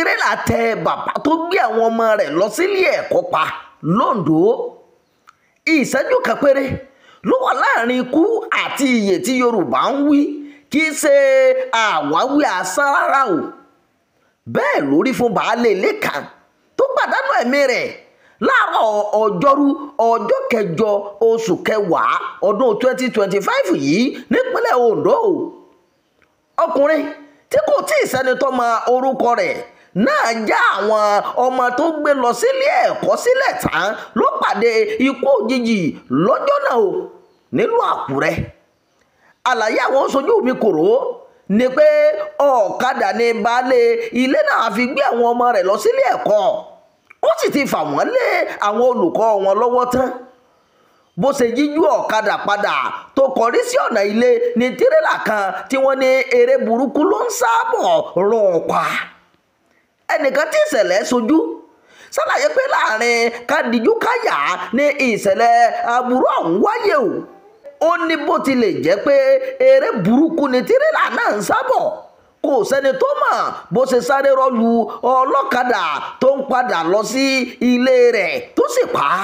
tírélà tẹ bàbá tó gbé àwọn ọmọ rẹ̀ lọ sílé ẹ̀kọ́ pa l'Ondo. Ìṣẹ́jú kan péré ló wà láàrin ikú àti ìyè tí Yorùbá ń wí, kì í ṣe àwáwí asán rárá o. Bẹ́ẹ̀ lórí fún baálé ilé kan tó pàdánù ẹ̀mí rẹ̀ láàárọ̀ ọjọ́rú ọjọ́ kẹjọ oṣù kẹwàá ọdún 2025 yìí nípínlẹ̀ Ondo. Ọkùnrin tí kò tí ì sẹ́ni tó mọ orúkọ rẹ̀ náà já àwọn ọmọ tó gbé lọ sílé ẹ̀kọ́ sílẹ̀ tán ló pàdé ikú òjijì lọ́jọ́ náà o nílùú Àkúrẹ́. Àlàyé àwọn sojú mi kòró ni pé ọ̀kadà ni baálé ilé náà fi gbé àwọn ọmọ rẹ̀ lọ sílé ẹ̀kọ́, ó sì ti fà wọ́n lé àwọn olùkọ́ wọn lọ́wọ́ tán. Bó ṣe jíjú ọ̀kadà padà tó kọrí sí ọ̀nà ilé ní tírélà kan tí wọ́n ní eré burúkú ló ń sábọ̀ rún pa. Ẹnìkan tí ìṣẹ̀lẹ̀ sojú ṣàlàyé pé láàrin kádìjú káyà ní ìṣẹ̀lẹ̀ aburú ọ̀hún wáyé o. Ó ní bó tilẹ̀ jẹ́ pé eré burúkú ni tírélà náà ń sábọ̀, kò sẹ́ni tó mọ̀ bó ṣe sáré rọ́lu ọlọ́kadà tó ń padà lọ sí ilé rẹ̀ tó sì pa á.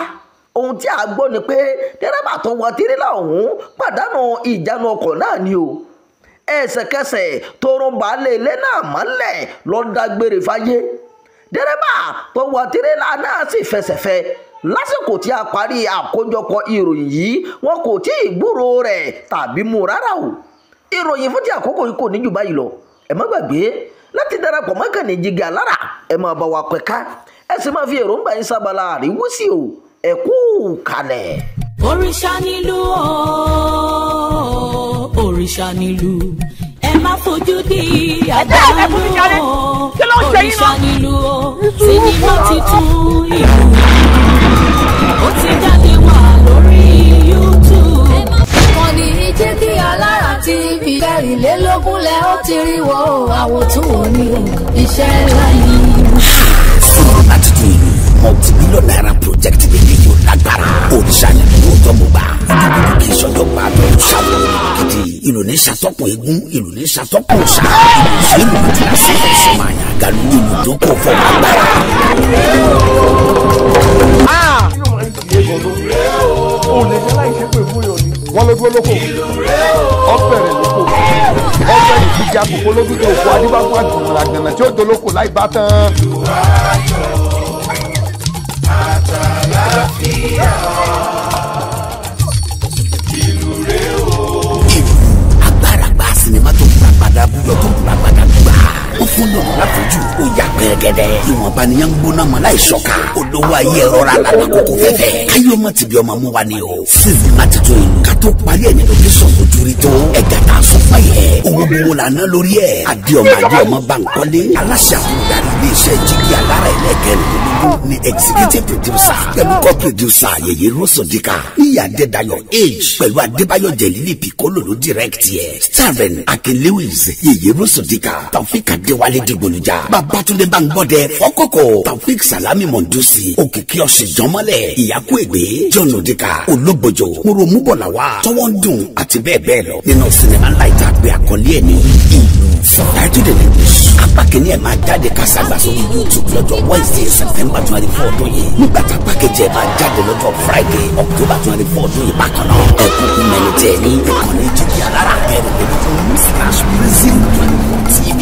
Ohun tí a gbọ́ ni pé dẹ́rẹ́bà tó wọ tírélà ọ̀hún pàdánù ìjánu ọkọ̀ náà ni o. Ẹsẹ̀kẹsẹ̀ tó rún baálé ilé náà mọ́lẹ̀ ló dágbére fáyé. Dẹ́rẹ́bà tó wọ tírélà náà sì fẹsẹ̀fẹ. Lásìkò tí a parí àkójọpọ̀ ìròyìn yìí, wọn kò tí ì gbúròó rẹ̀ tàbí mú rárá o. Ìròyìn fún ti àkókò yìí kò ní jù báyìí lọ. Ẹ má gbàgbé láti darapọ̀ mọ́ ìkànnì Jígí Alára, ẹ máa bá wa pẹ̀ka, ẹ sì máa fi èròǹgbà yín sábàlá àríwúsí o. Ẹ kú kalẹ̀. Òrìṣà nílùú o, òrìṣà nílùú, ẹ má fojú di àdánù o. Òrìṣà nílùú o, sinimá titun ìlú ó ti jáde wá lórí YouTube. Ìkànnì Jígí Alára TV 24 lẹ ó ti rí wo àwòtún òní iṣẹ́ ńlá yìí. Sinimá titun ìlú multi-billion naira project lèyí yóò lágbára. Òrìṣà nílùú tó gbogbo àtàkùn kì í ṣọjọ́ gbà tó ṣàwọn gidi. Ìlú ní ṣàtọ́kùn eégún, ìlú ní ṣàtọ́kùn ṣá. Ìlú ní ti láti ẹ̀ṣẹ̀ máa yàn gàlú ìlú tó kọ̀ fọ́ agbára. O lè jẹ́ láì ṣe pé fún yòó ni. Wọ́n ló dúró lóko. Ọ̀bẹ̀rẹ̀ lóko. Ọ̀bẹ̀rẹ̀ ìdíje àkókò lójútó òkú adébáfún àjùmọ̀lá gbẹ̀nà tí ó dolóko láì bá tán. Ìlú agbára gba sinimá tó gbàgbàdà búyọ tó gbàgbàdà gbà. Ó fún lọ́nà láfojú ó yà gẹ́gẹ́dẹ́. Ìwọ̀nba ni yẹn ń gbóná mọ́ láì ṣọ́ka. Olówó ayé ẹ̀rọ ra lálákòókò fẹ́fẹ́. Káyọ̀ mọ̀ tìbí ọmọ mú wa ni o. Sinimá titun ìlú ká tó parí ẹ̀ ní lókẹ́sọ̀n ojú rí tó. Ẹ̀gá tá a sọ fún ẹ̀. Owó gbowó la ná lórí ẹ̀. Adéọmọ Bankole. Aláṣẹ àfúndarí iléeṣẹ́ Jígí Alára ẹlẹ́gẹ̀rún ni executive producer pẹ̀lú co-producer Yèyé Rosodika. Níyà Adédayọ̀ Age pẹ̀lú Adébáyọ̀ Jẹ̀lílì Piccolo ló direct yẹ. Starring Akin Lewis, Yèyé Rosodika, Taofik Adéwálé Dìgbòlùjà, Babátúndé Báńgbọ́dẹ Fọ́kọ́kọ́, Taofik Salami Mondusi, Òkìkí Ọ̀ṣìjọ́mọ́lẹ̀, Ìyákú Ègbé, John Odika, Ológbòjò, Móromúbọ̀làwà, Tọ́wọ́ ń dùn àti bẹ́ẹ̀ bẹ́ẹ̀ lọ. Nínú sinimá ńlá ìta àgbẹ̀ àkọlé ẹ̀ ní ìlú. Subtitled in English. Apá kìíní ẹ̀ máa jáde kásàgbà sórí YouTube lọ́jọ́ Wednesday September 24 ọdún yìí. Nígbà tá pákéjì ẹ̀ máa jáde lọ́jọ́ Friday October 24 ọdún yìí bákan náà. Ẹ̀kúnkún mẹ́rin tẹ̀ ní ìkànnì Jígí Alára kẹrin pẹ̀lú /Brazil TV.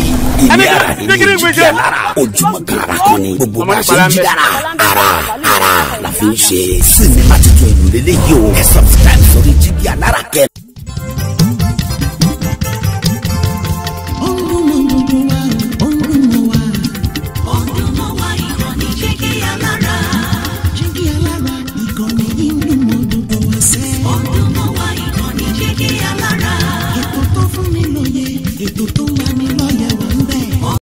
Ilé ara ní Jígí Alára. Ojúmọ́ kan ara kan ni gbogbo bá ṣe ń jí dára. Ara la fi ń ṣe. Sinimá tuntun ìlú lélẹ́yìí o. Ẹ subscribe sórí Jígí Alára kẹrin.